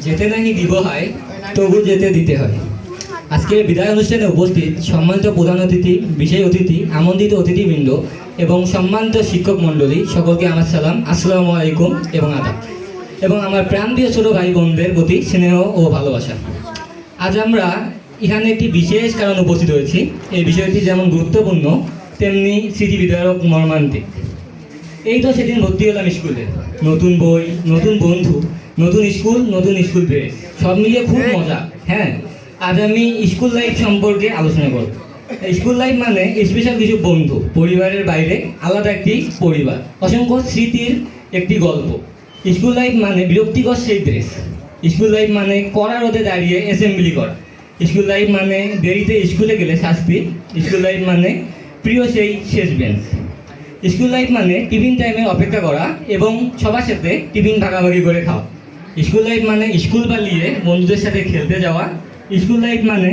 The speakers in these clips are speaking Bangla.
যেতে নাহি দিব হয় তবু যেতে দিতে হয়। আজকের বিদায় অনুষ্ঠানে উপস্থিত সম্মানিত প্রধান অতিথি, বিশেষ অতিথি, আমন্ত্রিত অতিথিবৃন্দ এবং সম্মানিত শিক্ষক মণ্ডলী সকলকে আমার সালাম, আসসালামু আলাইকুম এবং আদাব, এবং আমার প্রাণপ্রিয় ছোটো ভাই বোনদের প্রতি স্নেহ ও ভালোবাসা। আজ আমরা এখানে একটি বিশেষ কারণ উপস্থিত হয়েছি। এই বিষয়টি যেমন গুরুত্বপূর্ণ তেমনি স্মৃতিবিদারক, মর্মান্তিক। এই তো সেদিন ভর্তি হলাম স্কুলে, নতুন বই, নতুন বন্ধু, নতুন স্কুল ড্রেস, সব মিলিয়ে খুব মজা। হ্যাঁ, আজ আমি স্কুল লাইফ সম্পর্কে আলোচনা করব। স্কুল লাইফ মানে স্পেশাল কিছু বন্ধু, পরিবারের বাইরে আলাদা একটি পরিবার, অসংখ্য স্মৃতির একটি গল্প। স্কুল লাইফ মানে বিরক্তিকর সেই ড্রেস, স্কুল লাইফ মানে কড়া রোদে দাঁড়িয়ে অ্যাসেম্বলি করা, স্কুল লাইফ মানে দেরিতে স্কুলে গেলে শাস্তি, স্কুল লাইফ মানে প্রিয় সেই শেষ বেঞ্চ, স্কুল লাইফ মানে টিফিন টাইমে অপেক্ষা করা এবং সবার সাথে টিফিন ভাগাভাগি করে খাওয়া, স্কুল লাইফ মানে স্কুল পালিয়ে বন্ধুদের সাথে খেলতে যাওয়া, স্কুল লাইফ মানে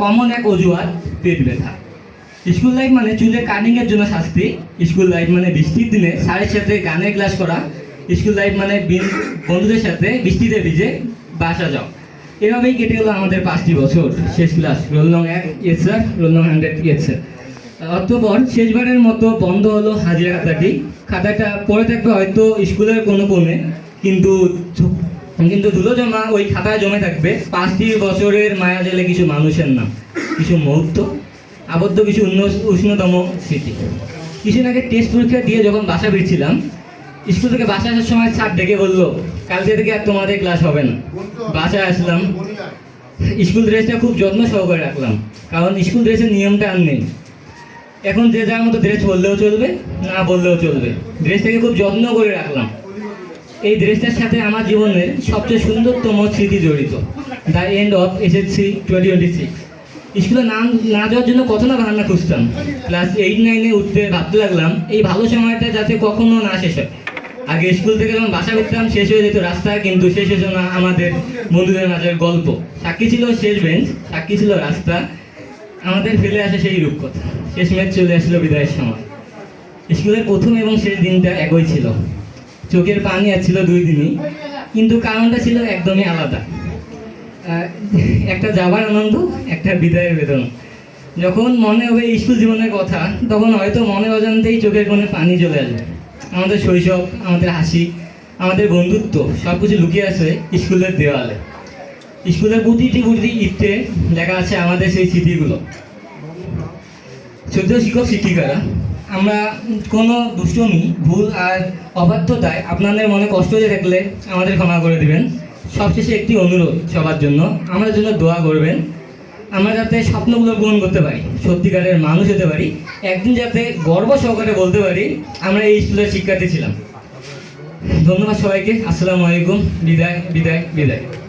কমন এক অজুহাত, পেট ব্যথা, স্কুল লাইফ মানে চুলে কাটিংয়ের জন্য শাস্তি, স্কুল লাইফ মানে বৃষ্টির দিনে স্যারের সাথে গানের ক্লাস করা, স্কুল লাইফ মানে বন্ধুদের সাথে বৃষ্টিতে ভিজে বাসা যাও। এভাবেই কেটে গেলো আমাদের 5টি বছর। শেষ ক্লাস, রোল নং 1 ইয়েস স্যার, রোল নং 100 ইয়েস স্যার। অতঃপর শেষবারের মতো বন্ধ হলো হাজিরা খাতাটি। খাতাটা পড়ে থাকবে হয়তো স্কুলের কোনো কোণে, কিন্তু ধুলো জমা ওই খাতায় জমে থাকবে 5টি বছরের মায়া জেলে কিছু মানুষের নাম, কিছু মুহূর্ত, আবদ্ধ কিছু উষ্ণতম স্মৃতি। কিছুদিন আগে টেস্ট পরীক্ষা দিয়ে যখন বাসা ফিরছিলাম, স্কুল থেকে বাসা আসার সময় স্যার ডেকে বললো, কালকে থেকে আর তোমাদের ক্লাস হবে না। বাসায় আসলাম, স্কুল ড্রেসটা খুব যত্ন সহকারে রাখলাম, কারণ স্কুল ড্রেসের নিয়মটা আর নেই। এখন যে যার মতো ড্রেস বললেও চলবে, না বললেও চলবে, ড্রেসটাকে খুব যত্ন করে রাখলাম। এই ড্রেসটার সাথে আমার জীবনের সবচেয়ে সুন্দরতম স্মৃতি জড়িত, দ্য এন্ড অফ SSC 2026। স্কুলে না যাওয়ার জন্য কত না বাহানা খুঁজতাম। ক্লাস 8-9-এ উঠতে ভাবতে লাগলাম এই ভালো সময়টা যাতে কখনো না শেষ হয়। আগে স্কুল থেকে যখন বাসা ফিরতাম শেষ হয়ে যেত রাস্তা, কিন্তু শেষ হতো না আমাদের বন্ধুদের মাঝের গল্প। সাক্ষী ছিল শেষ বেঞ্চ, সাক্ষী ছিল রাস্তা, আমাদের ফেলে আসে সেই রূপকথা। শেষমেশ চলে আসলো বিদায়ের সময়। স্কুলের প্রথম এবং শেষ দিনটা একই ছিল, চোখের পানি আসছিল 2 দিনই, কিন্তু কারণটা ছিল একদমই আলাদা। একটা যাবার আনন্দ, একটা বিদায়ের বেদনা। যখন মনে হবে স্কুল জীবনের কথা, তখন হয়তো মনে অজান্তেই চোখের কোণে পানি চলে আসবে। আমাদের শৈশব, আমাদের হাসি, আমাদের বন্ধুত্ব সব কিছু লুকিয়ে আছে স্কুলের দেওয়ালে। স্কুলের প্রতিটি ইটে লেখা আছে আমাদের সেই স্মৃতিগুলো। শ্রদ্ধেয় শিক্ষক শিক্ষিকারা, আমরা কোনো দুষ্টমি, ভুল আর অবাধ্যতায় আপনাদের মনে কষ্ট দিয়ে থাকলে আমাদের ক্ষমা করে দিবেন। সবশেষে একটি অনুরোধ সবার জন্য, আমাদের জন্য দোয়া করবেন। আমরা যাতে স্বপ্নগুলো পূরণ করতে পারি, সত্যিকারের মানুষ হতে পারি, একদিন যাতে গর্ব সহকারে বলতে পারি আমরা এই স্কুলের শিক্ষার্থী ছিলাম। ধন্যবাদ সবাইকে। আসসালামু আলাইকুম। বিদায় বিদায় বিদায়।